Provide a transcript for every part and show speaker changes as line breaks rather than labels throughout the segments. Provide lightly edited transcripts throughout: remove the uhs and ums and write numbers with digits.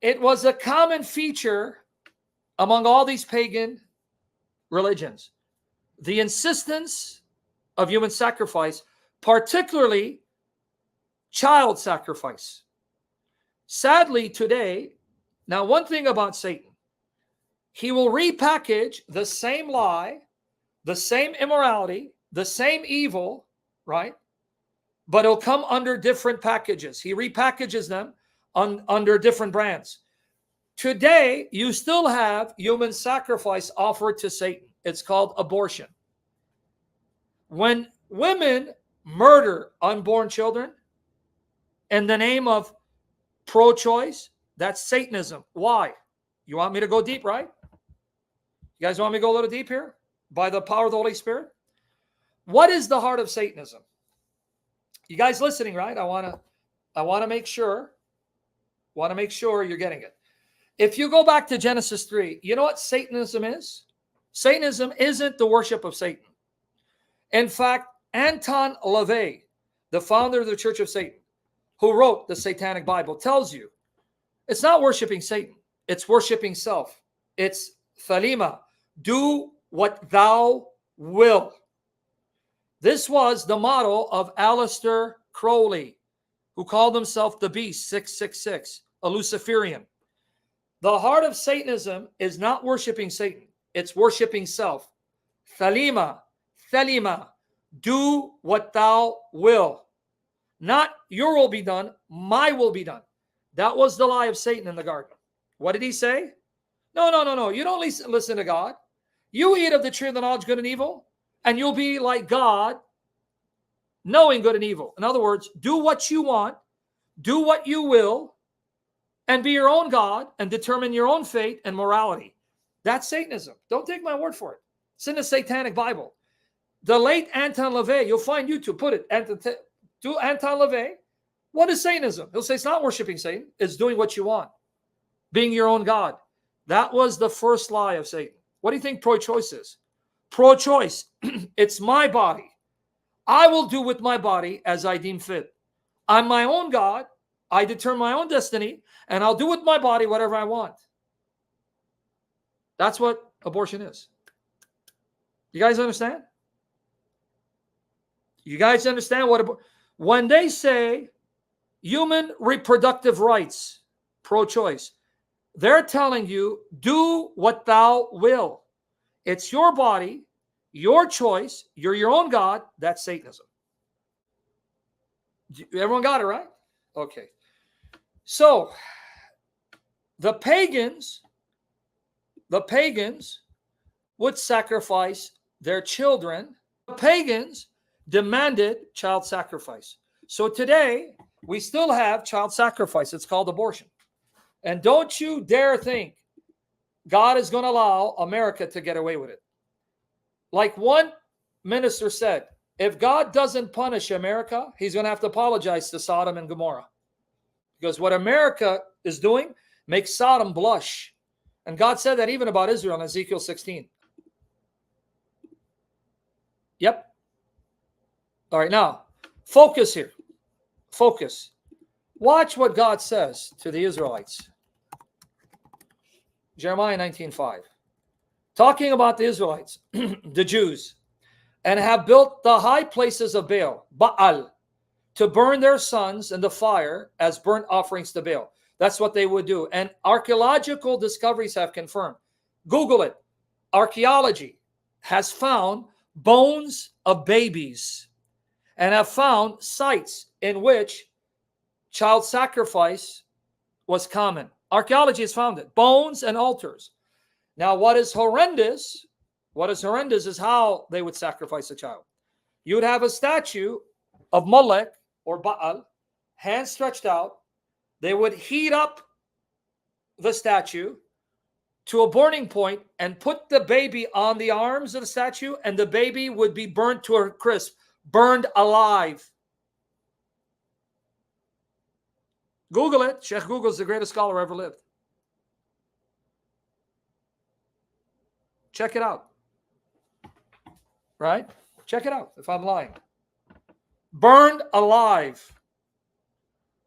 It was a common feature among all these pagan religions. The insistence of human sacrifice, particularly child sacrifice. Sadly, today, now one thing about Satan, he will repackage the same lie, the same immorality, the same evil, right? But it'll come under different packages. He repackages them under different brands. Today, you still have human sacrifice offered to Satan. It's called abortion. When women murder unborn children in the name of pro-choice, that's Satanism. Why? You want me to go deep, right? You guys want me to go a little deep here? By the power of the Holy Spirit? What is the heart of Satanism? You guys listening, right? I want to make sure you're getting it. If you go back to Genesis 3, you know what Satanism is? Satanism isn't the worship of Satan. In fact, Anton LaVey, the founder of the Church of Satan, who wrote the Satanic Bible, tells you it's not worshiping Satan. It's worshiping self. It's thalima. Do what thou will. This was the motto of Aleister Crowley, who called himself the Beast 666, a Luciferian. The heart of Satanism is not worshiping Satan. It's worshiping self. Thalima, thalima, do what thou will. Not your will be done, my will be done. That was the lie of Satan in the garden. What did he say? No. You don't listen to God. You eat of the tree of the knowledge of good and evil, and you'll be like God, knowing good and evil. In other words, do what you want, do what you will, and be your own God and determine your own fate and morality. That's Satanism. Don't take my word for it. It's in the Satanic Bible. The late Anton LaVey, you'll find YouTube, put it, do Anton LaVey. What is Satanism? He'll say it's not worshiping Satan. It's doing what you want, being your own God. That was the first lie of Satan. What do you think pro-choice is? Pro-choice, it's my body. I will do with my body as I deem fit. I'm my own God. I determine my own destiny, and I'll do with my body whatever I want. That's what abortion is. You guys understand? You guys understand when they say human reproductive rights, pro-choice, they're telling you, do what thou will. It's your body, your choice. You're your own God. That's Satanism. Everyone got it, right? Okay. So the pagans would sacrifice their children. The pagans demanded child sacrifice. So today we still have child sacrifice. It's called abortion. And don't you dare think God is going to allow America to get away with it. Like one minister said, if God doesn't punish America, he's going to have to apologize to Sodom and Gomorrah. Because what America is doing makes Sodom blush. And God said that even about Israel in Ezekiel 16. Yep. All right, now, focus here. Focus. Watch what God says to the Israelites. Jeremiah 19:5. Talking about the Israelites, the Jews, and have built the high places of Baal, to burn their sons in the fire as burnt offerings to Baal. That's what they would do. And archaeological discoveries have confirmed. Google it. Archaeology has found bones of babies and have found sites in which child sacrifice was common. Archaeology has found it. Bones and altars. Now, what is horrendous is how they would sacrifice a child. You would have a statue of Molech or Baal, hands stretched out. They would heat up the statue to a burning point and put the baby on the arms of the statue, and the baby would be burnt to a crisp, burned alive. Google it. Sheikh Google is the greatest scholar ever lived. Check it out. Right? Check it out if I'm lying. Burned alive.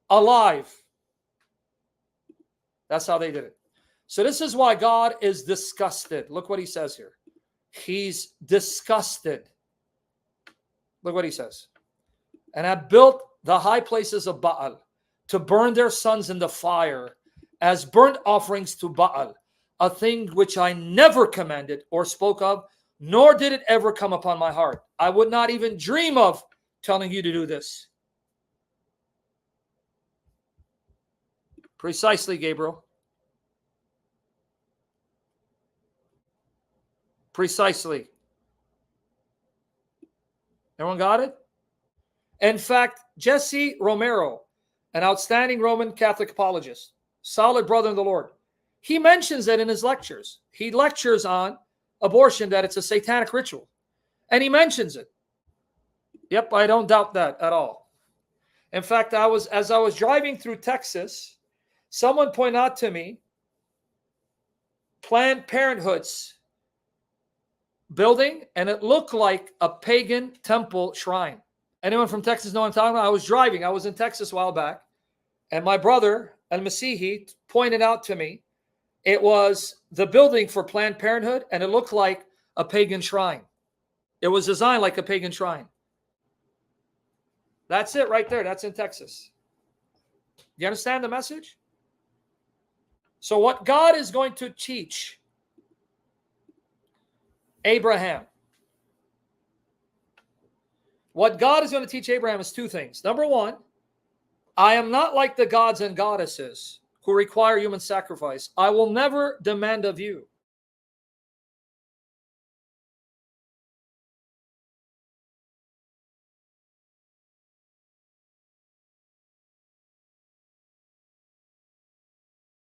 Alive. That's how they did it. So this is why God is disgusted. Look what he says here. He's disgusted. Look what he says. And have built the high places of Baal to burn their sons in the fire as burnt offerings to Baal, a thing which I never commanded or spoke of, nor did it ever come upon my heart. I would not even dream of telling you to do this. Precisely, Gabriel. Precisely. Everyone got it? In fact, Jesse Romero, an outstanding Roman Catholic apologist, solid brother in the Lord, he mentions it in his lectures. He lectures on abortion, that it's a satanic ritual. And he mentions it. Yep, I don't doubt that at all. In fact, as I was driving through Texas, someone pointed out to me Planned Parenthood's building, and it looked like a pagan temple shrine. Anyone from Texas know what I'm talking about? I was driving. I was in Texas a while back, and my brother, Al-Masihi, pointed out to me it was the building for Planned Parenthood, and it looked like a pagan shrine. It was designed like a pagan shrine. That's it right there. That's in Texas. You understand the message? So what God is going to teach Abraham, what God is going to teach Abraham is two things. Number one, I am not like the gods and goddesses who require human sacrifice. I will never demand of you